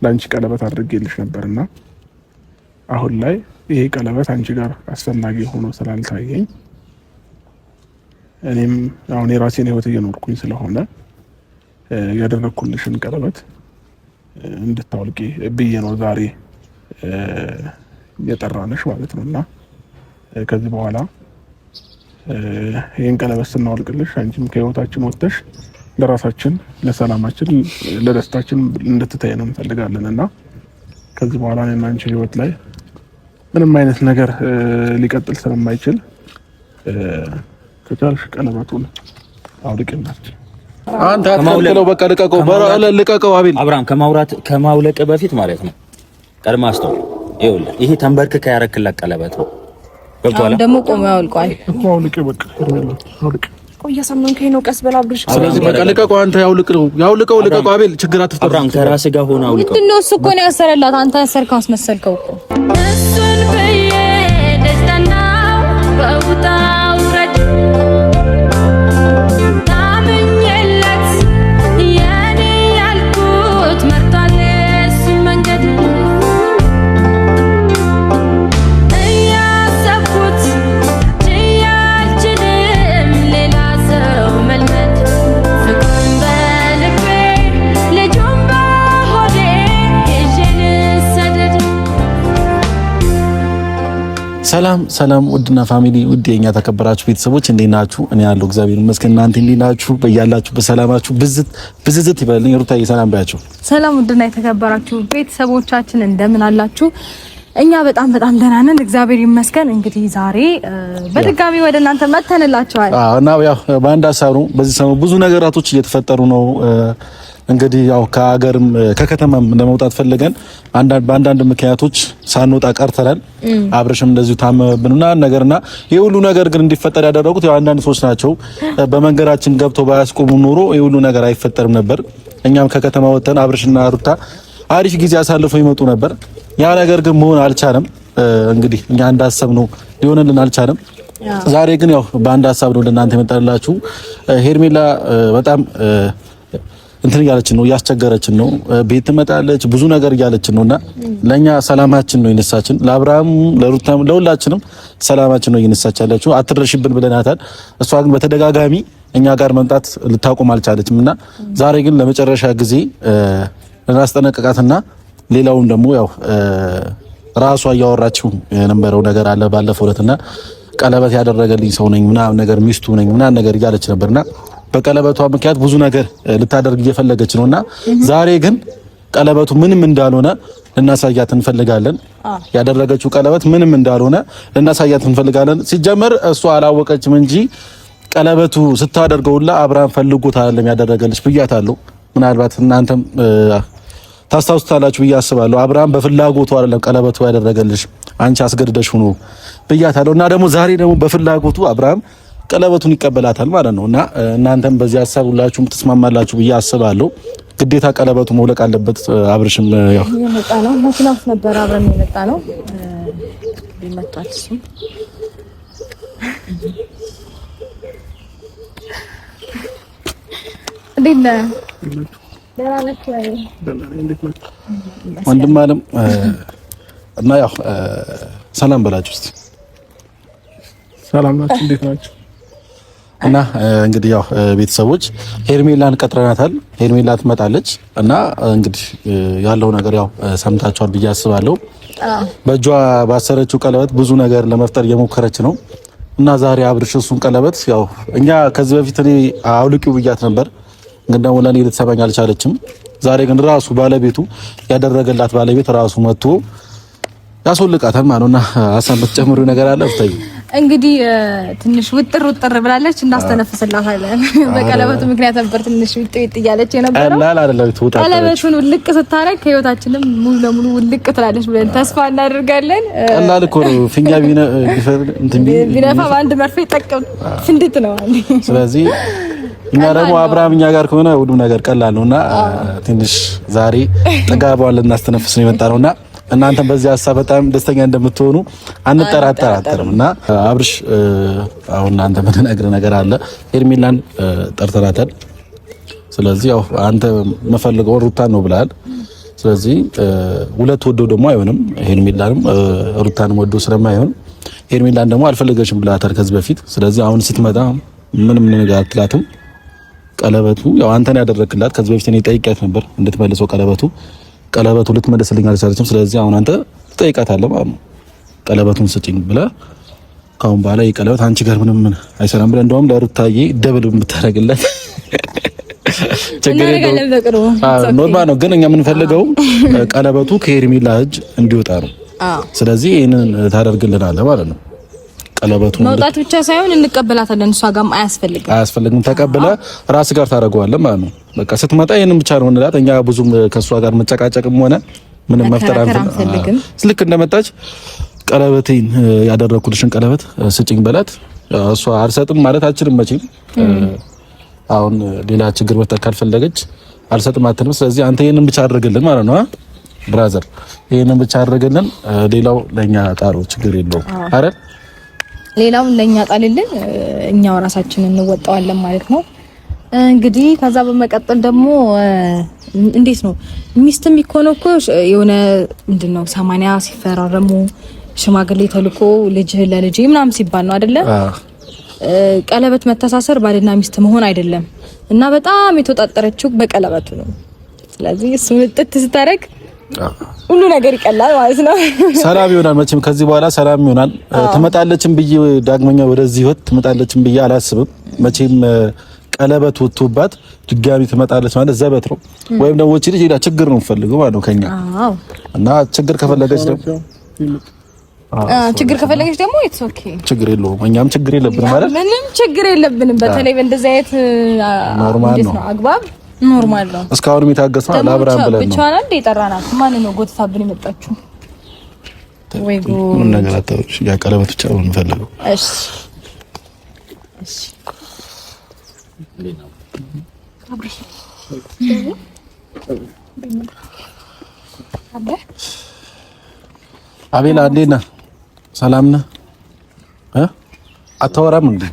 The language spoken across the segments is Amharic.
ላንቺ ቀለበት አድርጌልሽ ነበርና አሁን ላይ ይሄ ቀለበት አንቺ ጋር አስፈላጊ ሆኖ ስላልታየኝ እኔም አሁን የራሴን ህይወት እየኖርኩኝ ስለሆነ ያደረኩልሽን ቀለበት እንድታወልቂ ብዬ ነው ዛሬ የጠራነሽ ማለት ነውና ከዚህ በኋላ ይሄን ቀለበት ስናወልቅልሽ አንቺም ከህይወታችን ወጥተሽ ለራሳችን ለሰላማችን ለደስታችን እንድትተይን እንፈልጋለንና ከዚህ በኋላ እኔና አንቺ ህይወት ላይ ምንም አይነት ነገር ሊቀጥል ስለማይችል ከቻልሽ ቀለበቱን አውልቅልናች። አንተ አትከልክለው፣ በቃ ልቀቀው። አቤል አብርሃም ከማውለቅ በፊት ማለት ነው ቀድማ አስተው ይኸውልህ፣ ይሄ ተንበርክከ ያረክላት ቀለበት ነው። ገብቶሃል? ደግሞ ቆሞ ያውልቋል እኮ አውልቅ፣ በቃ አውልቅ። ቆይ እየሰማንከኝ ነው? ቀስ በላ ብርሽ። ስለዚህ በቃ ልቀቀው፣ አንተ ያውልቀው። ልቀቀው አቤል፣ ችግር አትፍጠር። አብርሃም ከራስህ ጋር ሆነ አውልቀው። ምንድን ነው እሱ እኮ ነው ያሰረላት፣ አንተ ያሰርከው አስመሰልከው እኮ። እሱን በየ ደስታና በውጣ ውረድ ታምኜለት የኔ ያልኩት መርጧል እሱን መንገድ እያሰብኩት ችያልችልም ሌላ ሰው መልመድ ፍቅሩን በልቤ ልጁን በሆዴ ይዤ ልሰደድ። ሰላም ውድና ፋሚሊ ውድ የኛ ተከበራችሁ ቤተሰቦች እንዴት ናችሁ? እኔ ያለው እግዚአብሔር ይመስገን። እናንተ እንዴት ናችሁ? በያላችሁ በሰላማችሁ ብዝት ይበልልኝ። ሩታዬ ሰላም ባያችሁ። ሰላም ውድና የተከበራችሁ ቤተሰቦቻችን እንደምን አላችሁ? እኛ በጣም ደህና ነን፣ እግዚአብሔር ይመስገን። እንግዲህ ዛሬ በድጋሚ ወደ እናንተ መተንላችኋል እና ያው በአንድ ሀሳብ ነው። በዚህ ሰሞን ብዙ ነገራቶች እየተፈጠሩ ነው። እንግዲህ ያው ከሀገርም ከከተማም ለመውጣት ፈልገን በአንዳንድ ምክንያቶች ሳንወጣ ቀርተናል። አብረሽም እንደዚሁ ታመመብንና ነገርና ይሄ ሁሉ ነገር ግን እንዲፈጠር ያደረጉት ያው አንዳንድ ሰዎች ናቸው። በመንገዳችን ገብተው ባያስቆሙ ኖሮ ይሄ ሁሉ ነገር አይፈጠርም ነበር። እኛም ከከተማ ወጥተን አብረሽና ሩታ አሪፍ ጊዜ አሳልፈው ይመጡ ነበር። ያ ነገር ግን መሆን አልቻለም። እንግዲህ እኛ እንዳሰብነው ሊሆንልን አልቻለም። ዛሬ ግን ያው በአንድ ሀሳብ ነው ለእናንተ የመጣላችሁ። ሄርሜላ በጣም እንትን እያለችን ነው፣ እያስቸገረችን ነው። ቤት ትመጣለች፣ ብዙ ነገር እያለችን ነውና ለኛ ሰላማችን ነው የነሳችን። ለአብርሃም ለሩታም ለሁላችንም ሰላማችን ነው እየነሳች ያለችው። አትረሽብን ብለናታል። እሷ ግን በተደጋጋሚ እኛ ጋር መምጣት ልታቆም አልቻለችምና ዛሬ ግን ለመጨረሻ ጊዜ እናስጠነቀቃትና ሌላውን ደግሞ ያው ራሷ እያወራችው የነበረው ነገር አለ ባለፈው ዕለትና ቀለበት ያደረገልኝ ሰው ነኝ ምናምን ነገር ሚስቱ ነኝ ምናምን ነገር እያለች ነበርና በቀለበቷ ምክንያት ብዙ ነገር ልታደርግ እየፈለገች ነውና ዛሬ ግን ቀለበቱ ምንም እንዳልሆነ ልናሳያት እንፈልጋለን። ያደረገችው ቀለበት ምንም እንዳልሆነ ልናሳያት እንፈልጋለን። ሲጀመር እሷ አላወቀችም እንጂ ቀለበቱ ስታደርገውላ አብርሃም ፈልጎት አይደለም ያደረገልሽ ብያታለሁ። ምናልባት እናንተም ታስታውሱታላችሁ ብዬ አስባለሁ። አብርሃም በፍላጎቱ አይደለም ቀለበቱ ያደረገልሽ፣ አንቺ አስገድደሽ ሆኖ ብያታለሁ። እና ደግሞ ዛሬ ደግሞ በፍላጎቱ አብርሃም ቀለበቱን ይቀበላታል ማለት ነውና እናንተም በዚህ ሀሳብ ሁላችሁም ተስማማላችሁ ብዬ አስባለሁ። ግዴታ ቀለበቱ መውለቅ አለበት። አብርሽም ያው የመጣ ነው መኪና ውስጥ ነበር አብረን የመጣ ነው ሊመጣል እሱ እንዴት ነህ? ደህና ነህ ወይ? ወንድም አለም እና ያው ሰላም በላችሁ እስቲ። ሰላም ናችሁ? እንዴት ናችሁ? እና እንግዲህ ያው ቤተሰቦች ሄርሜላን ቀጥረናታል። ሄርሜላ ትመጣለች እና እንግዲህ ያለው ነገር ያው ሰምታችኋል ብዬ አስባለሁ። በእጇ ባሰረችው ቀለበት ብዙ ነገር ለመፍጠር እየሞከረች ነው እና ዛሬ አብርሽ እሱን ቀለበት ያው እኛ ከዚህ በፊት እኔ አውልቂው ብያት ነበር፣ ግን ደግሞ ለኔ ልትሰማኝ አልቻለችም። ዛሬ ግን ራሱ ባለቤቱ ያደረገላት ባለቤት ራሱ መጥቶ ያስወልቃታል ማለት ነውና ሀሳብ በተጨመሩ ነገር አለ ፍታይ እንግዲህ ትንሽ ውጥር ብላለች፣ እናስተነፍስላታለን። በቀለበቱ ምክንያት ነበር ትንሽ ውጥር እያለች የነበረው። ቀለበቱን ውልቅ ስታረግ ከህይወታችንም ሙሉ ለሙሉ ውልቅ ትላለች ብለን ተስፋ እናደርጋለን። ቀላል እኮ ነው። ፊኛ ቢነፋ በአንድ መርፌ ጠቅም ፍንድት ነው። ስለዚህ እኛ ደግሞ አብርሃም እኛ ጋር ከሆነ ሁሉ ነገር ቀላል ነውና ትንሽ ዛሬ ጥጋቧን ልናስተነፍስ ነው የመጣ ነውና እናንተ በዚህ ሀሳብ በጣም ደስተኛ እንደምትሆኑ አንጠራጠርምና አብርሽ አሁን እናንተ የምትነግረው ነገር አለ። ሄርሜላን ጠርተናታል። ስለዚህ ያው አንተ መፈልገው ሩታን ነው ብለሃል። ስለዚህ ሁለት ወዶ ደግሞ አይሆንም። ሄርሜላንም ሩታንም ወዶ ስለማይሆን ሄርሜላን ደግሞ አልፈለገሽም ብላታል ከዚህ በፊት። ስለዚህ አሁን ስትመጣ ምንም ነገር አትላትም። ቀለበቱ ያው አንተን ያደረክላት ከዚህ በፊት እኔ ጠይቄያት ነበር እንድትመልሰው ቀለበቱ ልትመልስልኝ አልቻለችም። ስለዚህ አሁን አንተ ትጠይቃታለህ ማለት ነው። ቀለበቱን ስጪኝ ብለህ ካሁን በኋላ የቀለበት አንቺ ጋር ምንም አይሰራም ብለህ እንደውም ለሩታዬ ደብል የምታደርግላት ኖርማል ነው። ግን እኛ የምንፈልገው ቀለበቱ ከሄርሜላ እጅ እንዲወጣ ነው። ስለዚህ ይሄንን ታደርግልናለህ ማለት ነው። ቀለበቱ መውጣት ብቻ ሳይሆን እንቀበላታለን። እሷ ጋርም አያስፈልግም። ተቀብለ ራስ ጋር ታደርገዋለህ ማለት ነው። በቃ ስትመጣ ይሄንን ብቻ ነው እንላት። እኛ ብዙም ከሷ ጋር መጨቃጨቅም ሆነ ምንም መፍጠር አንፈልግም። ልክ እንደመጣች ቀለበቴን ያደረኩልሽን ቀለበት ስጭኝ በላት። እሷ አልሰጥም ማለት አልችልም መቼም። አሁን ሌላ ችግር መፍጠር ካልፈለገች አልሰጥም አትልም። ስለዚህ አንተ ይሄንን ብቻ አድርግልን ማለት ነው ብራዘር፣ ይሄንን ብቻ አድርግልን። ሌላው ለኛ ጣለው ችግር የለውም አይደል? ሌላውን ለኛ ጣልልን፣ እኛው ራሳችንን እንወጣዋለን ማለት ነው። እንግዲህ ከዛ በመቀጠል ደግሞ እንዴት ነው ሚስት የሚኮነው እኮ የሆነ ምንድነው 80 ሲፈራረሙ ሽማግሌ ተልኮ ልጅህ ለልጅ ምናምን ሲባል ነው አይደለ? ቀለበት መተሳሰር ባልና ሚስት መሆን አይደለም። እና በጣም የተወጣጠረችው በቀለበቱ ነው። ስለዚህ እሱ ጥጥ ስታረግ ሁሉ ነገር ይቀላል ማለት ነው። ሰላም ይሆናል መቼም ከዚህ በኋላ ሰላም ይሆናል። ትመጣለችም ብዬ ዳግመኛ ወደዚህ ህይወት ትመጣለችም ብዬ አላስብም መቼም። ቀለበት ወጥቶባት ድጋሚ ትመጣለች ማለት ዘበት ነው። ወይም ደግሞ እቺ ልጅ ሌላ ችግር ነው ፈልገው ማለት ነው ከኛ። እና ችግር ከፈለገች ደግሞ ኢትስ ኦኬ ችግር የለውም። እኛም ችግር የለብንም ማለት ምንም ችግር የለብንም። በተለይ በእንደዚህ አይነት ኖርማል ነው አግባብ ኖርማል ነው። እስካሁን የታገስነው ለአብርሃም ብለን ነው። ብቻዋን እንደ የጠራናት ማን ነው ጎትታብን የመጣችው? ወይ ምን ነገር አታውቅሽ። ያ ቀለበት ብቻ ነው የምንፈልገው። እሺ እሺ አቤላ እንዴት ነህ? ሰላም ነህ? አታወራም እንዴ?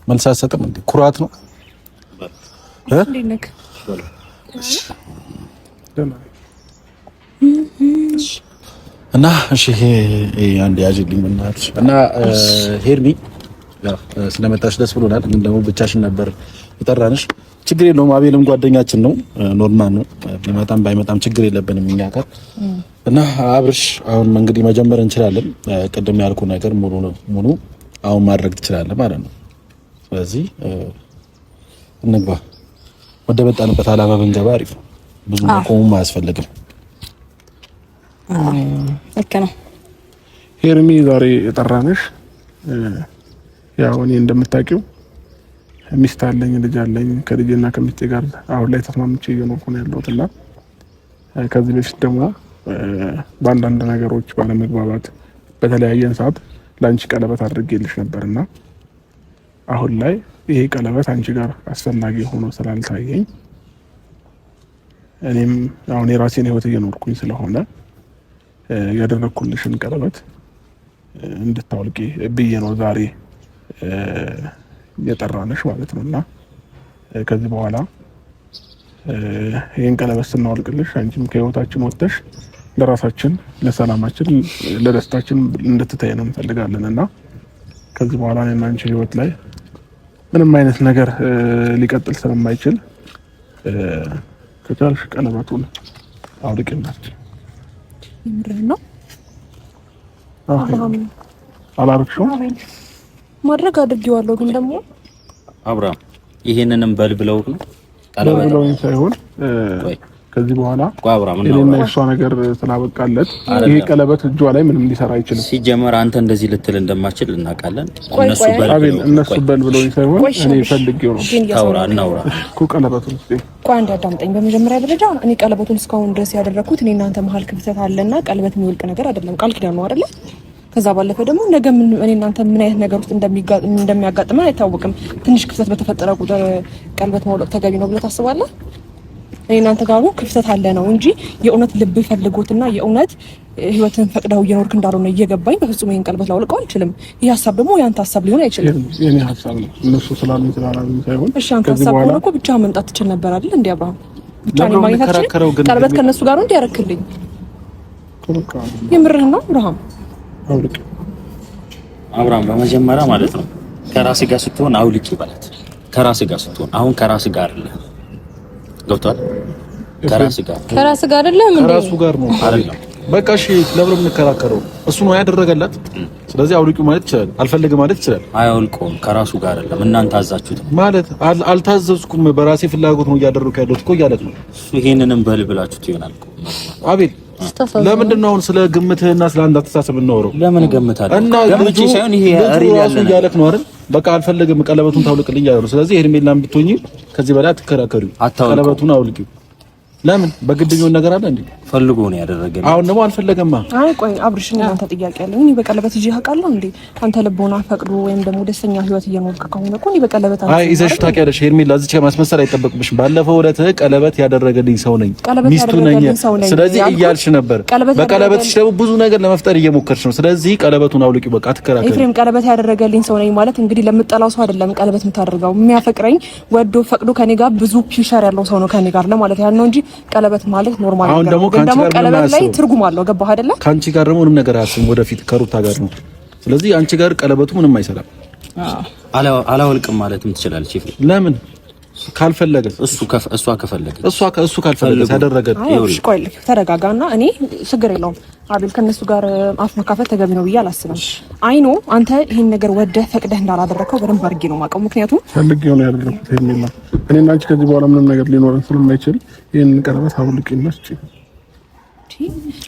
መልስ አትሰጥም እንዴ? ኩራት ነው እና እሺ አንድ ያጅልኝ ምናልሽ እና ሄርሚ ስለመጣሽ ደስ ብሎናል። ግን ደግሞ ብቻሽን ነበር የጠራንሽ። ችግር የለውም። አቤልም ጓደኛችን ነው፣ ኖርማል ነው። ቢመጣም ባይመጣም ችግር የለብንም እኛ ጋር እና አብርሽ አሁን እንግዲህ መጀመር እንችላለን። ቅድም ያልኩ ነገር ሙሉ አሁን ማድረግ ትችላለህ ማለት ነው። ስለዚህ እንግባ፣ ወደ መጣንበት ዓላማ ብንገባ አሪፍ ነው። ብዙ መቆሙም አያስፈልግም። ልክ ነው። ሄርሚ ዛሬ የጠራንሽ ያው እኔ እንደምታውቂው ሚስት አለኝ፣ ልጅ አለኝ። ከልጅና ከሚስቴ ጋር አሁን ላይ ተስማምቼ እየኖርኩ ነው ያለሁት እና ከዚህ በፊት ደግሞ በአንዳንድ ነገሮች ባለመግባባት በተለያየን ሰዓት ለአንቺ ቀለበት አድርጌልሽ ነበርና አሁን ላይ ይሄ ቀለበት አንቺ ጋር አስፈላጊ ሆኖ ስላልታየኝ እኔም አሁን የራሴን ህይወት እየኖርኩኝ ስለሆነ ያደረኩልሽን ቀለበት እንድታወልቂ ብዬ ነው ዛሬ የጠራንሽ ማለት ነውና ከዚህ በኋላ ይሄን ቀለበት ስናወልቅልሽ አንቺም ከህይወታችን ወጥተሽ ለራሳችን፣ ለሰላማችን፣ ለደስታችን እንድትተይን እንፈልጋለንና ከዚህ በኋላ እኔና አንቺ ህይወት ላይ ምንም አይነት ነገር ሊቀጥል ስለማይችል ከቻልሽ ቀለበቱን አውልቅላችሁ። ምንድን ነው አላረግሽው? ማድረግ አድርጌዋለሁ። ግን ደግሞ አብርሃም ይሄንንም በልብለው ነው ቀለበት ሳይሆን ከዚህ በኋላ እኔና እሷ ነገር ስላበቃለት ይሄ ቀለበት እጇ ላይ ምንም ሊሰራ አይችልም። ሲጀመር አንተ እንደዚህ ልትል እንደማችል እናውቃለን። እነሱ በልብለውኝ ሳይሆን እኔ ፈልጌው ነው። እናውራ እኮ ቀለበቱን ቆይ አንድ አዳምጠኝ። በመጀመሪያ ደረጃ እኔ ቀለበቱን እስካሁን ድረስ ያደረኩት እኔ እናንተ መሀል ክፍተት አለና ቀለበት የሚወልቅ ነገር አይደለም፣ ቃል ኪዳን ነው አይደለ? ከዛ ባለፈ ደግሞ ነገ እኔ እናንተ ምን አይነት ነገር ውስጥ እንደሚያጋጥመን አይታወቅም። ትንሽ ክፍተት በተፈጠረ ቁጥር ቀለበት ማውለቅ ተገቢ ነው ብለህ ታስባለህ? እኔ እናንተ ጋር ክፍተት አለ ነው እንጂ የእውነት ልብ ፈልጎትና የእውነት ህይወትን ፈቅደው እየኖርክ እንዳልሆነ እየገባኝ በፍጹም ይሄን ቀለበት ላውልቀው አልችልም። ይሄ ሀሳብ ደግሞ ያንተ ሀሳብ ሊሆን አይችልም። የኔ ሀሳብ ነው። እነሱ ስላሉኝ ሳይሆን እሺ፣ አንተ ሀሳብ ከሆነ እኮ ብቻ መምጣት ትችል ነበር አይደል? እንዴ አብርሃም፣ ቻኒ ማግኘታችን ቀለበት ከነሱ ጋር ነው እንዲያረክልኝ የምርህን ነው አብርሃም? አብርሃም በመጀመሪያ ማለት ነው ከራስ ጋር ስትሆን አውልቂ ማለት ከራስ ጋር ስትሆን አሁን ከራስ ጋር አይደለም ገብቷል? ከራስ ጋር አይደለም እንዴ? ከራሱ ጋር ነው አይደለም? በቃ እሺ ለምን የምንከራከረው? እሱ ነው ያደረገላት። ስለዚህ አውልቂው ማለት ይችላል፣ አልፈልግም ማለት ይችላል። አያውልቀውም። ከራሱ ጋር አይደለም እናንተ አዛችሁት ማለት አልታዘዝኩም፣ በራሴ ፍላጎት ነው እያደረኩ ያለሁት እኮ እያለት ነው እሱ። ይሄንንም በል ብላችሁት ይሆናል እኮ አቤል። ለምንድን ነው አሁን ስለ ግምትህና ስለ አንድ አስተሳሰብ እናወራው? ለምን እገምታለሁ? ግምት ሳይሆን ይሄ ራሱ እያለክ ነው አይደል? በቃ አልፈልግም፣ ቀለበቱን ታውልቅልኝ ያለው። ስለዚህ ሄርሜላም ብትሆኚ ከዚህ በላይ አትከራከሪው፣ ቀለበቱን አውልቂው። ለምን በግድኛው ነገር አለ እንዴ? ፈልጎ ነው ያደረገኝ። አሁን ደግሞ አልፈለገማ። አይ ቆይ አብርሽ፣ እናንተ ጥያቄ አለኝ። እኔ በቀለበት ይዤ አውቃለሁ እንዴ? አንተ ልቦና ፈቅዶ ወይም ደግሞ ደስተኛ ህይወት እየኖርክ ከሆነ እኮ እኔ በቀለበት አይ ይዘሽ ታውቂያለሽ። ሄርሜላ እዚህ ማስመሰል አይጠበቅብሽም። ባለፈው ዕለት ቀለበት ያደረገልኝ ሰው ነኝ፣ ሚስቱ ነኝ። ስለዚህ እያልሽ ነበር። በቀለበትሽ ደግሞ ብዙ ነገር ለመፍጠር እየሞከርሽ ነው። ስለዚህ ቀለበቱን አውልቂ፣ በቃ አትከራከሪ። ኤፍሬም ቀለበት ያደረገልኝ ሰው ነኝ ማለት እንግዲህ ለምጠላው ሰው አይደለም ቀለበት የምታደርገው። የሚያፈቅረኝ ወዶ ፈቅዶ ከኔ ጋር ብዙ ፊውቸር ያለው ሰው ነው ከኔ ጋር ለማለት ያን ነው እንጂ ቀለበት ማለት ኖርማል ነው። ደግሞ ቀለበት ላይ ትርጉም አለው። ገባህ አይደለ? ካንቺ ጋር ደግሞ ምንም ነገር አያስብም። ወደፊት ከሩታ ጋር ነው። ስለዚህ አንቺ ጋር ቀለበቱ ምንም አይሰራም። አላወልቅም ማለትም ትችላለች። ለምን ካልፈለገ እሷ ከፈለገ እሱ ካልፈለገ ያደረገ እሺ፣ ቆይ ተረጋጋና፣ እኔ ችግር የለውም አቤል፣ ከነሱ ጋር አፍ መካፈል ተገቢ ነው ብዬ አላስብም። አይኖ አንተ ይሄን ነገር ወደህ ፈቅደህ እንዳላደረከው በደንብ አድርጌ ነው የማውቀው። ምክንያቱም ፈልጌው ነው ያደረኩት። ሄርሜላ፣ እኔና አንቺ ከዚህ በኋላ ምንም ነገር ሊኖረን ስለማይችል ይሄን ቀለበት አውልቂና ስጪ።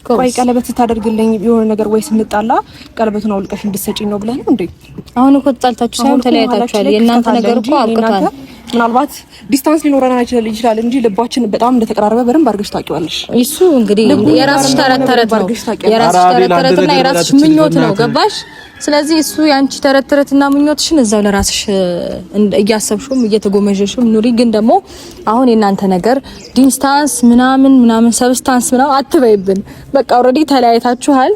ቆይ ቀለበት ስታደርግልኝ የሆነ ነገር ወይ ስንጣላ ቀለበቱን አውልቀሽ እንድትሰጪኝ ነው ብለህ ነው እንዴ? አሁን እኮ ተጣልታችሁ ሳይሆን ተለያይታችኋል። የእናንተ ነገር እኮ አብቅቷል። ምናልባት ዲስታንስ ሊኖረን ይችላል እንጂ ልባችን በጣም እንደተቀራረበ በደንብ አድርገሽ ታውቂዋለሽ። እሱ እንግዲህ የራስሽ ተረት ነው፣ የራስሽ ተረትና የራስሽ ምኞት ነው። ገባሽ? ስለዚህ እሱ ያንቺ ተረትና ምኞትሽን እዛው ለራስሽ እያሰብሽም እየተጎመጀሽም ኑሪ። ግን ደግሞ አሁን የእናንተ ነገር ዲስታንስ ምናምን ሰብስታንስ ምናምን አትበይብን። በቃ ኦልሬዲ ተለያይታችኋል፣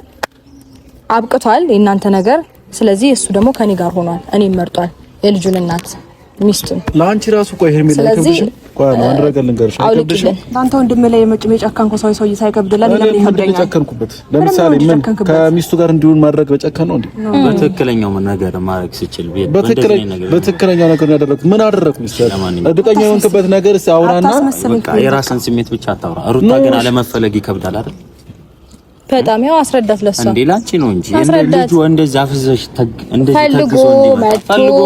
አብቅቷል የእናንተ ነገር። ስለዚህ እሱ ደግሞ ከኔ ጋር ሆኗል፣ እኔም መርጧል የልጁን እናት ሚስቱን። ለአንቺ ራሱ ቆይ ሄርሜላ አይከብድሽም? ቆይ አንድ ነገር ልንገርሽ፣ አይከብድሽም? አንተ ወንድም ላይ የጨከንኩ ሰው ሳይከብድ ለምን ይከብደኛል? የጨከንኩበት ለምሳሌ ምን ከሚስቱ ጋር እንዲሆን ማድረግ በጨከን ነው እንዴ? በትክክለኛው ነገር ማድረግ ሲችል በትክክለኛው ነገር ያደረኩት ምን አደረኩ? ሚስጥር እርግጠኛ የሆንክበት ነገር አውራና በቃ የራስን ስሜት ብቻ አታውራ። ሩታ ግን አለመፈለግ ይከብዳል አይደል? በጣም ያው አስረዳት ለሷ እንዴ ላንቺ ነው እንጂ ልጁ እንደዛ አፍዘሽ እንደዚህ ፈልጎ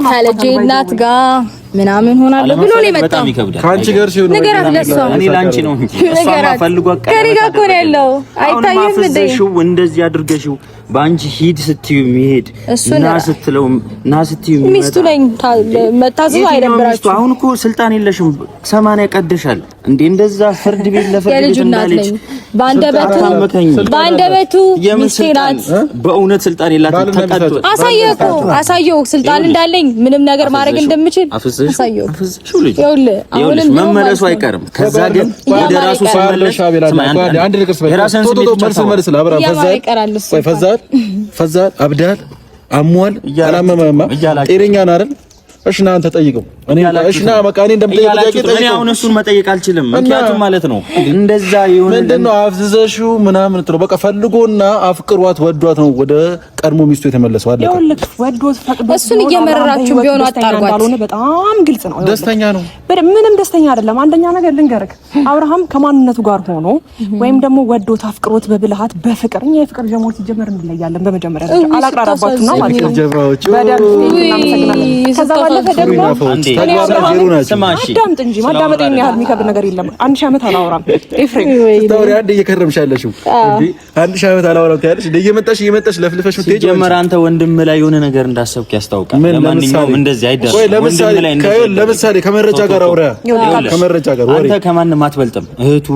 ከልጄ እናት ጋር ምናምን ሆናለሁ ብሎ ነው የመጣው። ካንቺ ጋር ሲሆን ነገራት ለሷ እኔ ላንቺ ነው እንጂ እሷ ፈልጎ ከኔ ጋር እኮ ነው ያለው። አይታየም እንዴ? እንደዚህ አድርገሽው በአንቺ ሂድ ስትዩ የሚሄድ እና ስትለው እና ስትዩ ሚስቱ ላይ መታዘዝ አይደብራችሁ? አሁን እኮ ስልጣን የለሽም። 80 ቀደሻል እንዴ? እንደዛ ፍርድ ቤት ለፍርድ ቤት እንዳለች በአንደበቱ ሚስቴ ናት። በእውነት ስልጣን የላትም። ተቀጥቶ አሳየው ስልጣን እንዳለኝ ምንም ነገር ማድረግ እንደምችል አሳየው። ይኸውልሽ መመለሱ አይቀርም። ከዛ ግን ወደ ራሱ ሲመለስ አንድ ነገር ፈዛል አብዳል አሟል አላመመማ ጤነኛ ነህ አይደል? እሺ ና አንተ ጠይቀው። እሺ ና በቃ እኔ እንደምጠይቀው ጠይቀው። እኔ አሁን እሱን መጠየቅ አልችልም። ምክንያቱም ማለት ነው እንደዛ ይሁን ምንድነው አፍዝዘሽው ምናምን ትለው። በቃ ፈልጎና አፍቅሯት ወዷት ነው ወደ ቀድሞ ሚስቱ የተመለሰው። አለቀ። ይኸውልህ ወዶት ፈቅዶ እሱን እየመረራችሁ ቢሆን አጣርጓት። በጣም ግልጽ ነው። ደስተኛ ነው። ምንም ደስተኛ አይደለም። አንደኛ ነገር ልንገርህ፣ አብርሃም ከማንነቱ ጋር ሆኖ ወይም ደግሞ ወዶት አፍቅሮት በብልሃት በፍቅር እኛ የፍቅር ጀሞች ሲጀመር እንለያለን። በመጀመሪያ ደረጃ አላቅራራባችሁና ማለት ነው በደንብ እናመሰግናለን። ከዛ ባለፈ ደግሞ አዳምጥ እንጂ ማዳመጥ ያህል የሚከብድ ነገር የለም። 1000 ዓመት አላወራም ኤፍሬም ስታወሪ አንድ እየከረምሻለሽው እንዴ 1000 ዓመት አላወራም ታያለሽ። እየመጣሽ ለፍልፈሽ ምትሄጂ ጀመር። አንተ ወንድም ላይ የሆነ ነገር እንዳሰብክ ያስታውቃል። ለማንኛውም እንደዚህ አይደለም። ለምሳሌ ከመረጃ ጋር አውራ። ከመረጃ ጋር ወሬ አንተ ከማንም አትበልጥም። እህቱ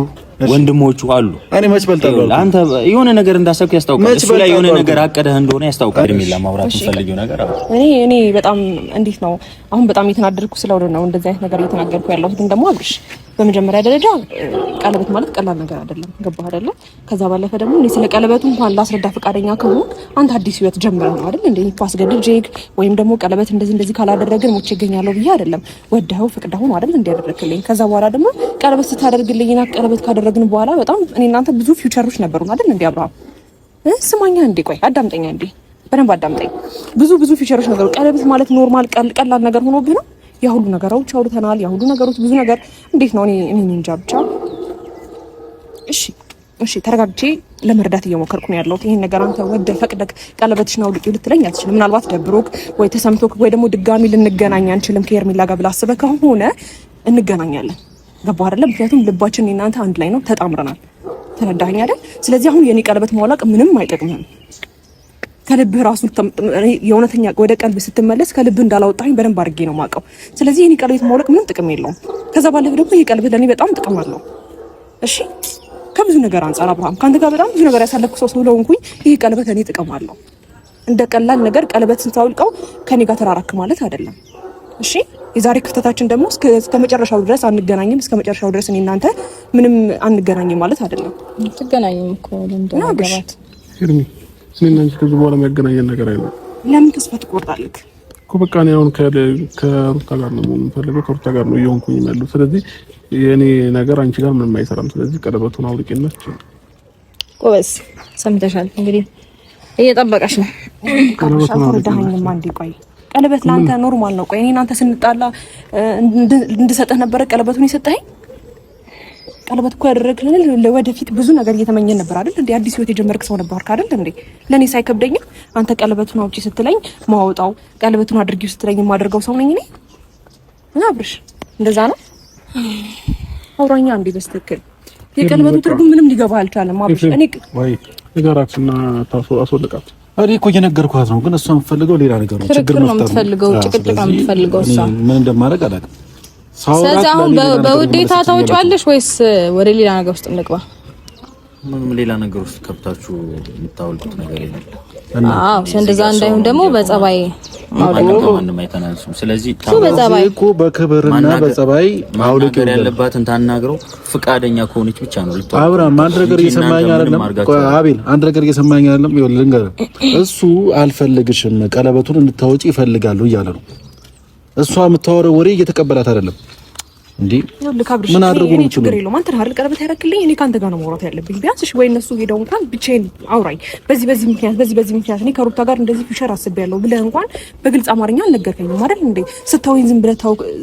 ወንድሞቹ አሉ። እኔ መች በልጣለሁ? አንተ የሆነ ነገር እንዳሰብክ ያስታውቃል። እሱ ላይ የሆነ ነገር አቀደህ እንደሆነ ያስታውቃል። ሄርሜላ ማውራት የምፈልጊው ነገር አለ። እኔ በጣም እንዴት ነው አሁን በጣም እየተናደድኩ ስለሆነ ነው እንደዚህ አይነት ነገር እየተናገርኩ ያለሁት። ግን ደግሞ አብርሽ በመጀመሪያ ደረጃ ቀለበት ማለት ቀላል ነገር አይደለም። ገባህ አይደለ? ከዛ ባለፈ ደግሞ እኔ ስለ ቀለበቱ እንኳን ላስረዳ ፈቃደኛ ከሆንክ አንተ አዲስ ህይወት ጀምረህ ነው አይደል እንዴ? አስገድጄ ወይም ደግሞ ቀለበት እንደዚህ ካላደረግን ሞቼ እገኛለሁ ብዬ አይደለም። ወደኸው ፍቅደኸው ነው አይደል እንዲያደርግልኝ። ከዛ በኋላ ደግሞ ቀለበት ስታደርግልኝና ቀለበት ካደረግን በኋላ በጣም እኔ እናንተ ብዙ ፊውቸሮች ነበሩን አይደል እንዴ? አብርሃም ስማኛ እንዴ፣ ቆይ አዳምጠኛ እንዴ፣ በደንብ አዳምጠኝ። ብዙ ፊውቸሮች ነበሩ። ቀለበት ማለት ኖርማል ቀላል ነገር ሆኖብህ ነው? ያ ሁሉ ነገሮች አውርተናል። ያ ሁሉ ነገሮች ብዙ ነገር እንዴት ነው? እኔ እንጃ ብቻ። እሺ ተረጋግቼ ለመርዳት እየሞከርኩ ነው ያለሁት። ይሄን ነገር አንተ ወደ ፈቅደክ ቀለበትሽን አውልቂው ልትለኝ አትችልም። ምናልባት ደብሮክ ወይ ተሰምቶክ ወይ ደግሞ ድጋሚ ልንገናኝ አንችልም ከሄርሜላ ጋር ብለህ አስበህ ከሆነ እንገናኛለን። ገባህ አይደለም? ምክንያቱም ልባችን እናንተ አንድ ላይ ነው፣ ተጣምረናል። ተረዳኸኝ አይደል? ስለዚህ አሁን የኔ ቀለበት ማውለቅ ምንም አይጠቅምም። ከልብህ ራሱ የእውነተኛ ወደ ቀልብ ስትመለስ ከልብህ እንዳላወጣኝ በደንብ አድርጌ ነው የማውቀው። ስለዚህ የኔ ቀለበት ማውለቅ ምንም ጥቅም የለውም። ከዛ ባለፈ ደግሞ ይሄ ቀለበት ለኔ በጣም ጥቅም አለው። እሺ ከብዙ ነገር አንፃር አብርሃም ካንተ ጋር በጣም ብዙ ነገር ያሳለፍኩ ሰው ስለሆንኩኝ ይሄ ቀለበት ለኔ ጥቅም አለው። እንደ ቀላል ነገር ቀለበት ስታውልቀው ከኔ ጋር ተራራክ ማለት አይደለም። እሺ የዛሬ ክፍተታችን ደግሞ እስከ መጨረሻው ድረስ አንገናኝም። እስከ መጨረሻው ድረስ እኔ እናንተ ምንም አንገናኝም ማለት አይደለም። ትገናኝም እኮ ለምንድነው እኔና አንቺ ከዚህ በኋላ የሚያገናኘን ነገር አይደለም። ለምን ተስፋ ትቆርጣለህ እኮ? በቃ እኔ አሁን ከሩታ ጋር ነው የምፈልገው፣ ከሩታ ጋር ነው እየሆንኩኝ ያለው። ስለዚህ የኔ ነገር አንቺ ጋር ምንም አይሰራም። ስለዚህ ቀለበቱን አውልቂና ቆስ ሰምተሻል። እንግዲህ እየጠበቀሽ ነው። ቀለበቱን አውልቂና አንዴ ቆይ። ቀለበት ላንተ ኖርማል ነው። ቆይ እኔ እናንተ ስንጣላ እንድሰጥህ ነበረ ቀለበቱን የሰጠኸኝ። ቀለበት እኮ ያደረግልን ለወደፊት ብዙ ነገር እየተመኘን ነበር አይደል እንዴ? አዲስ ህይወት የጀመርክ ሰው ነበርክ አይደል እንዴ? ለኔ ሳይከብደኝ አንተ ቀለበቱን አውጪ ስትለኝ ማውጣው፣ ቀለበቱን አድርጊው ስትለኝ የማደርገው ሰው ነኝ እኔ። እና አብርሽ እንደዛ ነው። አውራኛ እንዴ በስተክል የቀለበቱ ትርጉም ምንም ሊገባ አልቻለም። አብርሽ እኔ ወይ ነገራችንና አስወልቃት። እኔ እኮ እየነገርኳት ነው፣ ግን እሷ የምትፈልገው ሌላ ነገር ነው። ችግር ነው የምትፈልገው፣ ጭቅጭቅ ነው የምትፈልገው እሷ። ምን እንደማደርግ አላውቅም። ስለዚህ አሁን በውዴታ ታውጫለሽ ወይስ ወደ ሌላ ነገር ውስጥ እንግባ? ምንም ሌላ ነገር ውስጥ ከብታችሁ የምታወልቁት ነገር የለም። አዎ እንደዛ እንዳይሆን ደግሞ በጸባይ ማንም አይተናንስም። ስለዚህ በጸባይ እኮ በክብርና በጸባይ ማውለቅ ያለባትን ታናግረው ፍቃደኛ ከሆነች ብቻ ነው ልትወጣ። አብርሃም አንድ ነገር እየሰማኝ አይደለም? አቤል አንድ ነገር እየሰማኝ አይደለም? ይኸውልህ ልንገርህ፣ እሱ አልፈልግሽም ቀለበቱን እንድታወጪ ይፈልጋሉ እያለ ነው። እሷ የምታወራው ወሬ እየተቀበላት አይደለም እንዴ? ምን አድርጉ ነው ችግር የለውም። አንተ አይደል ቀለበት ያደረክልኝ? እኔ ካንተ ጋር ነው ማውራት ያለብኝ። ቢያንስ እሺ ወይ እነሱ ሄደው እንኳን ብቻዬን አውራኝ፣ በዚህ ምክንያት እኔ ከሩታ ጋር እንደዚህ ፊውቸር አስቤያለሁ ብለህ እንኳን በግልጽ አማርኛ አልነገርከኝም አይደል እንዴ? ስታወኝ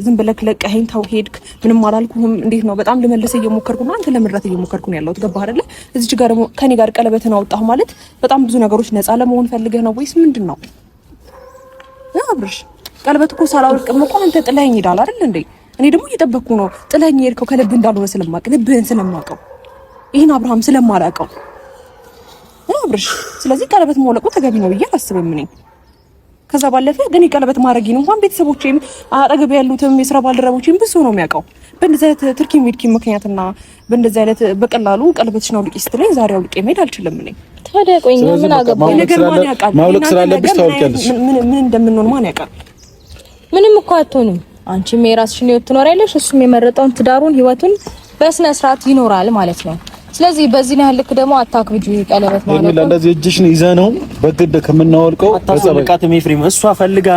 ዝም ብለህ ለቀኸኝ ታው ሄድክ። ምንም አላልኩህም። እንዴት ነው? በጣም ልመልስ እየሞከርኩ ነው። አንተ ለምራት እየሞከርኩ ነው ያለሁት። ገባህ አይደለ? እዚች ጋር ደግሞ ከኔ ጋር ቀለበትን አውጣህ ማለት በጣም ብዙ ነገሮች ነፃ ለመሆን ፈልገህ ነው ወይስ ምንድን ነው? አብርሽ ቀለበት እኮ ሳላወልቅም እኮ አንተ ጥለኸኝ ሄዳል አይደል እንዴ? እኔ ደግሞ እየጠበቅኩ ነው። ጥለኸኝ ሄድከው ከልብ እንዳልሆነ ስለማውቅ፣ ልብህን ስለማውቀው፣ ይሄን አብርሃም ስለማላውቀው አብርሽ። ስለዚህ ቀለበት ማውለቁ ተገቢ ነው ብዬ አላስብም እኔ። ከዛ ባለፈ ግን ቀለበት ማድረግኝ እንኳን ቤተሰቦቼም አጠገብ ያሉትም የስራ ባልደረቦቼም ብዙ ነው የሚያውቀው። በእንደዚህ አይነት ትርኪ ሚድኪ ምክንያትና በእንደዚህ አይነት በቀላሉ ቀለበትሽን አውልቂ ስትለኝ ዛሬ አውልቄ መሄድ አልችልም እኔ። ታዲያ ቆይ ምን አገባኝ? ነገር ማን ያውቃል? ማውለቅ ስላለብሽ ታውቂያለሽ። ምን እንደምንሆን ማን ያውቃል? ምንም እኮ አትሆንም። አንቺም የራስሽን ህይወት ትኖሪያለሽ፣ እሱም የመረጠውን ትዳሩን ህይወቱን በስነ ስርዓት ይኖራል ማለት ነው። ስለዚህ በዚህ ነው ልክ ደግሞ አታክብጂ ቀለበት ማለት ነው። እንደዚህ እጅሽን ይዘህ ነው በግድ ከምናወልቀው አታስወልቃትም። ኤፍሬም እሷ ፈልጋ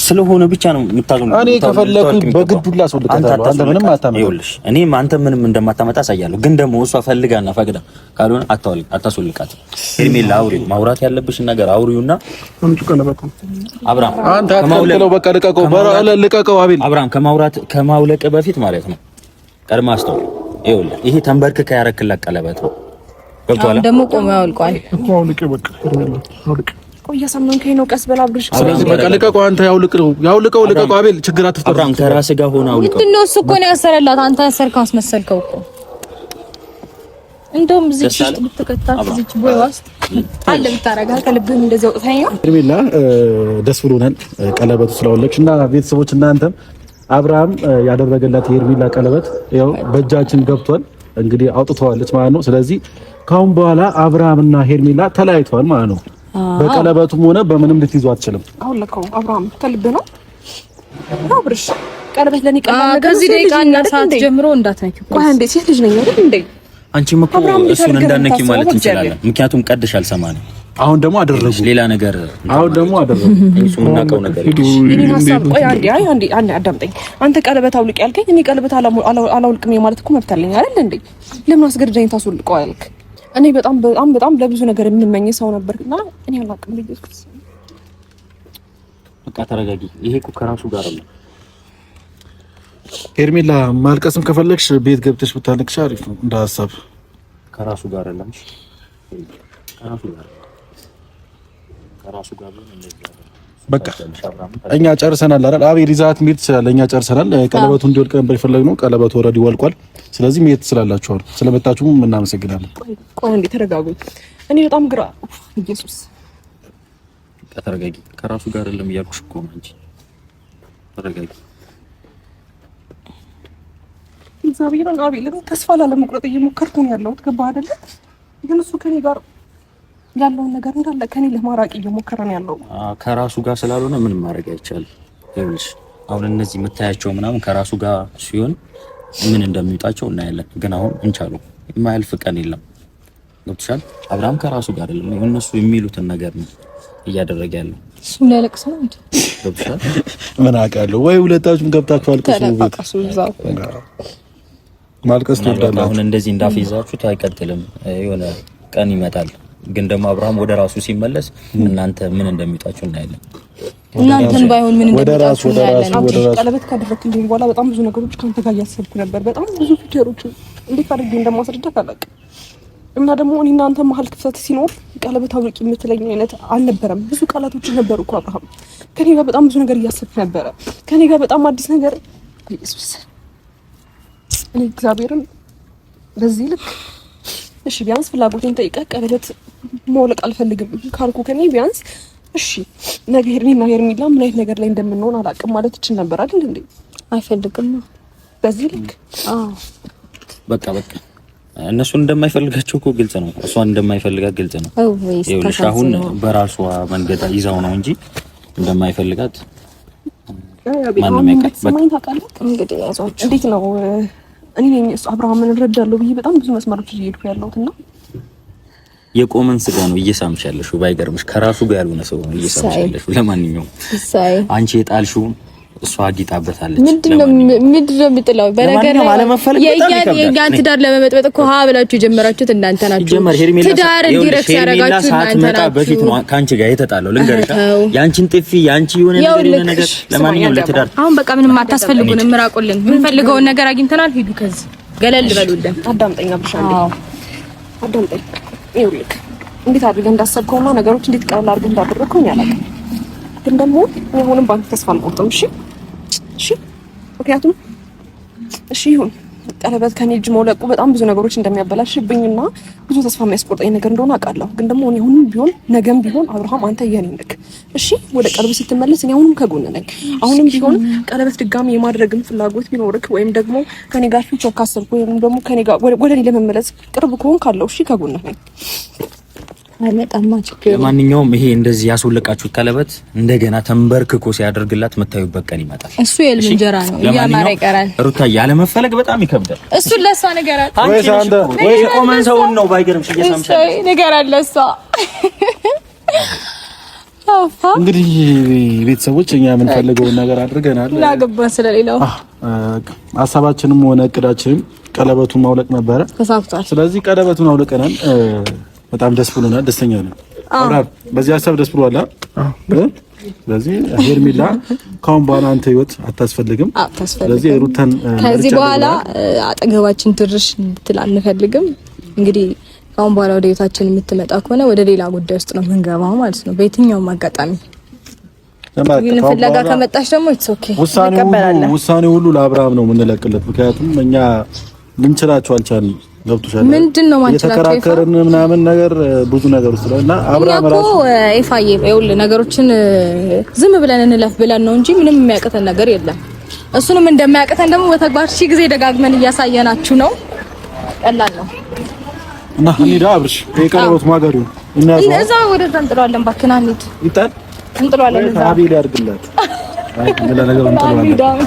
ስለሆነ ብቻ ነው የምታገኙ። እኔ ከፈለኩ በግድ ሁላ አስወልቃታለሁ። አንተ ምንም አታመጣም። ይኸውልሽ እኔም አንተ ምንም እንደማታመጣ አሳያለሁ። ግን ደግሞ እሷ ፈልጋና ፈቅዳ ካልሆነ አታስወልቃትም። ሄርሜላ አውሪው፣ ማውራት ያለብሽን ነገር አውሪውና አንቺ ቀለበት አብርሃም አንተ አትከለከለው። በቃ ልቀቀው አቤል። አብርሃም ከማውለቅ በፊት ማለት ነው ቀድማ አስተውል። ይኸውልህ ይሄ ተንበርክከ ያረክላት ቀለበት ነው። ገብቶሃል? ደግሞ ቆሞ ያውልቋል እኮ አውልቄ በቃ አውልቄ ቆይ እያሳመንከኝ ነው። ቀስ በል አብርሽ። ስለዚህ በቃ ልቀቀው። አንተ ያውልቀው አቤል። ችግር አትፍጠር። አብርሃም ከራስህ ጋር ሆነ አውልቀው። ምንድን ነው እሱ እኮ ነው ያሰረላት። አንተ ያሰርከው አስመሰልከው እኮ። እንደውም እዚህ ውስጥ ብትከታት እዚህ ቦይ ውስጥ አለ ብታረጋል ከልብህም እንደዚህ ወጥተኛ። ሄርሜላ ደስ ብሎናል ቀለበቱ ስላወለቅሽ እና ቤተሰቦች እናንተም አብርሃም ያደረገላት የሄርሜላ ቀለበት ያው በእጃችን ገብቷል። እንግዲህ አውጥተዋለች ማለት ነው። ስለዚህ ካሁን በኋላ አብርሃምና ሄርሜላ ተለያይተዋል ማለት ነው። በቀለበቱም ሆነ በምንም ልትይዙ አትችልም። አውልቀው አብርሃም ከልብ ነው አብርሽ። ቀለበት ለኔ ቀላል ነገር ከዚህ ደቂቃና ሰዓት ጀምሮ እንዳትነኪው። ቆይ አንዴ ሴት ልጅ ነኝ አይደል እንዴ? አንቺም እኮ እሱን እንዳነኪ ማለት እንችላለን። ምክንያቱም ቀድሽ አልሰማንም። አሁን ደግሞ አደረጉ ሌላ ነገር። አሁን ደግሞ አደረጉ እሱ ምናቀው ነገር እኔ ሐሳብ ቆይ አንዴ አዳምጠኝ። አንተ ቀለበት አውልቅ ያልከኝ እኔ ቀለበት አላውልቅም ማለት እኮ መብት አለኝ አይደል እንዴ? ለምን አስገድደኝ ታስወልቀው ያልክ? እኔ በጣም ለብዙ ነገር የምመኝ ሰው ነበርና እኔ አላውቅም ልጅ። በቃ ተረጋጊ። ይሄ እኮ ከራሱ ጋር አለ። ሄርሜላ ማልቀስም ከፈለግሽ ቤት ገብተሽ ብታለቅሽ አሪፍ ነው እንደ ሐሳብ። ከራሱ ጋር አይደለም ከራሱ ጋር ነው እንደዚህ። በቃ እኛ ጨርሰናል አይደል? አቤል ይዛት መሄድ ትችላለህ። እኛ ጨርሰናል። ቀለበቱ እንዲወልቅ ነበር የፈለግነው። ቀለበቱ ኦልሬዲ ወልቋል። ስለዚህ መሄድ ትችላላችሁ። አሁን ስለመጣችሁም እናመሰግናለን። ቆይ እንዴ ተረጋጉ። እኔ በጣም ግራ ኢየሱስ ተረጋጊ። ከራሱ ጋር አይደለም እያልኩሽ እኮ ነው እንጂ ተረጋጊ። እግዚአብሔርን አቤል ተስፋ ላለመቁረጥ እየሞከርኩ ነው ያለሁት። ገባህ አይደለ? ግን እሱ ከኔ ጋር ያለውን ነገር እንዳለ ከኔ ለማራቅ እየሞከረ ነው ያለው። ከራሱ ጋር ስላልሆነ ምንም ማድረግ አይቻልም። ይኸውልሽ አሁን እነዚህ የምታያቸው ምናምን ከራሱ ጋር ሲሆን ምን እንደሚውጣቸው እናያለን። ግን አሁን እንቻሉ የማያልፍ ቀን የለም። ገብቶሻል? አብርሃም ከራሱ ጋር አይደለም እነሱ የሚሉትን ነገር ነው እያደረገ ያለው። እሱም ሊያለቅስ ነው እንዴ? ገብቶሻል? ምን አውቃለሁ ወይ ሁለታችሁም ገብታችሁ አልቅሱ። ማልቀስ ትወዳላችሁ። አሁን እንደዚህ እንዳፈይዛችሁት አይቀጥልም። የሆነ ቀን ይመጣል። ግን ደግሞ አብርሃም ወደ ራሱ ሲመለስ እናንተ ምን እንደሚጣችሁ እናያለን። እናንተን ባይሆን ምን እንደሚጣችሁ እናያለን። ቀለበት ካደረክልኝ በኋላ በጣም ብዙ ነገሮች ካንተ ጋር እያሰብኩ ነበር። በጣም ብዙ ፊቸሮች እንዴት አድርጌ እንደማስረዳት አላውቅም። እና ደግሞ እኔ እናንተ መሀል ክፍተት ሲኖር ቀለበት አውልቂ የምትለኝ አይነት አልነበረም። ብዙ ቃላቶች ነበሩ እኮ አብርሃም። ከኔ ጋር በጣም ብዙ ነገር እያሰብክ ነበረ። ከኔ ጋር በጣም አዲስ ነገር ኢየሱስ። እኔ እግዚአብሔርን በዚህ ልክ እሺ ቢያንስ ፍላጎቴን ጠይቀህ ቀለበት መውለቅ አልፈልግም ካልኩ ከኔ ቢያንስ እሺ ነገ ሄርሜላ ምን አይነት ነገር ላይ እንደምንሆን አላውቅም ማለት እችል ነበር አይደል እንዴ? አይፈልግም በዚህ ልክ በቃ እነሱን እንደማይፈልጋቸው እኮ ግልጽ ነው። እሷን እንደማይፈልጋት ግልጽ ነው። ይኸውልሽ አሁን በራሷ መንገድ ይዛው ነው እንጂ እንደማይፈልጋት ማንም ያውቃል። እንግዲህ ያዟቸው እንዴት ነው እኔ አብርሃምን እረዳለሁ ብዬ በጣም ብዙ መስመሮች እየሄድኩ ያለሁትና የቆመን ስጋ ነው እየሳምሽ ያለሽው። ባይገርምሽ ከራሱ ጋር ያልሆነ ሰው ነው እየሳምሽ ያለሽው። ለማንኛውም አንቺ የጣልሽው እሷ አጊጣበታለች። ምንድነው የሚጥለው? በነገር የእኛን ትዳር ለመመጥበጥ እኮ ሀ ብላችሁ የጀመራችሁት እናንተ ናችሁ። ትዳር እንዲረክስ ያደረጋችሁ እናንተ ናችሁ። በፊት ነው ከአንቺ ጋር የተጣለው። ልንገርሽ ያንቺን ጥፊ ያንቺ የሆነ ነገር ለማንኛውም ለትዳር አሁን በቃ ምንም አታስፈልጉንም። ምራቁልን። የምንፈልገውን ነገር አግኝተናል። ሂዱ ከዚህ ገለል በሉልን። አዳምጠኝ አብሻለሁ። አዳምጠኝ። ይኸውልህ እንዴት አድርገህ እንዳሰብከውና ነገሮች እንዴት ቀላል አድርገህ እንዳደረግከው አላውቅም። ግን ደግሞ አሁንም ባንተ ተስፋ አልቆርጥም። እሺ ምክንያቱም እሺ ይሁን ቀለበት ከኔ እጅ መውለቁ በጣም ብዙ ነገሮች እንደሚያበላሽብኝና ብዙ ተስፋ የሚያስቆርጠኝ ነገር እንደሆነ አውቃለሁ። ግን ደግሞ እኔ አሁንም ቢሆን ነገም ቢሆን አብርሃም አንተ የኔ ነህ። እሺ ወደ ቀልብ ስትመለስ እኔ አሁንም ከጎን ነኝ። አሁንም ቢሆን ቀለበት ድጋሚ የማድረግም ፍላጎት ቢኖርክ ወይም ደግሞ ከኔ ጋር ፊት ካሰብኩ ወይም ደግሞ ከኔ ጋር ወደ እኔ ለመመለስ ቅርብ ከሆን ካለው እሺ ከጎን ነኝ። አይመጣማ ችግር። ለማንኛውም ይሄ እንደዚህ ያስወለቃችሁት ቀለበት እንደገና ተንበርክኮ ሲያደርግላት መታዩበት ቀን ይመጣል። እሱ የልጅ እንጀራ ነው ያማረ ይቀራል። ሩታ ያለ መፈለግ በጣም ይከብዳል። እሱ ለሷ ነገራት። ወይ የቆመን ሰው ነው ባይገርምሽ እየሰምሻለሽ ነገራት ለሷ። እንግዲህ ቤተሰቦች እኛ የምንፈልገውን ነገር አድርገናል። ላገባ ስለሌላው ሀሳባችንም ሆነ እቅዳችንም ቀለበቱን ማውለቅ ነበረ፣ ተሳክቷል። ስለዚህ ቀለበቱን አውልቀናል። በጣም ደስ ብሎናል፣ ደስተኛ ነን። አብራር በዚህ ሀሳብ ደስ ብሏል። ስለዚህ ሄርሜላ ካሁን በኋላ አንተ ህይወት አታስፈልግም። ስለዚህ ሩታን ከዚህ በኋላ አጠገባችን ትርሽ እንድትል አንፈልግም። እንግዲህ ካሁን በኋላ ወደ ህይወታችን የምትመጣ ከሆነ ወደ ሌላ ጉዳይ ውስጥ ነው የምንገባው ማለት ነው። በየትኛውም አጋጣሚ ግን ፍለጋ ከመጣሽ ደግሞ ኢትስ ኦኬ ውሳኔው ሁሉ ለአብርሃም ነው የምንለቅለት። ምክንያቱም እኛ ልንችላቸው አልቻልንም። ገብቶሻል? ምንድነው ማንችላቸው የተከራከርን ምናምን ነገር ብዙ ነገር ውስጥ ነውና አብርሃም ራሱ ኤፋዬ ይኸውልህ ነገሮችን ዝም ብለን እንለፍ ብለን ነው እንጂ ምንም የሚያቅተን ነገር የለም። እሱንም እንደማያቅተን ደግሞ በተግባር ሺ ጊዜ ደጋግመን እያሳየናችሁ ነው። ቀላል ነው እና እንሂዳ አብርሽ የቀለበት ማገሩ እዛ ወደ እንጥለዋለን። ባክና እንሂድ ይጣል እንጥለዋለን። እዛ አቤል ያድርግላት አይ ለነገሩ እንጥለዋለን።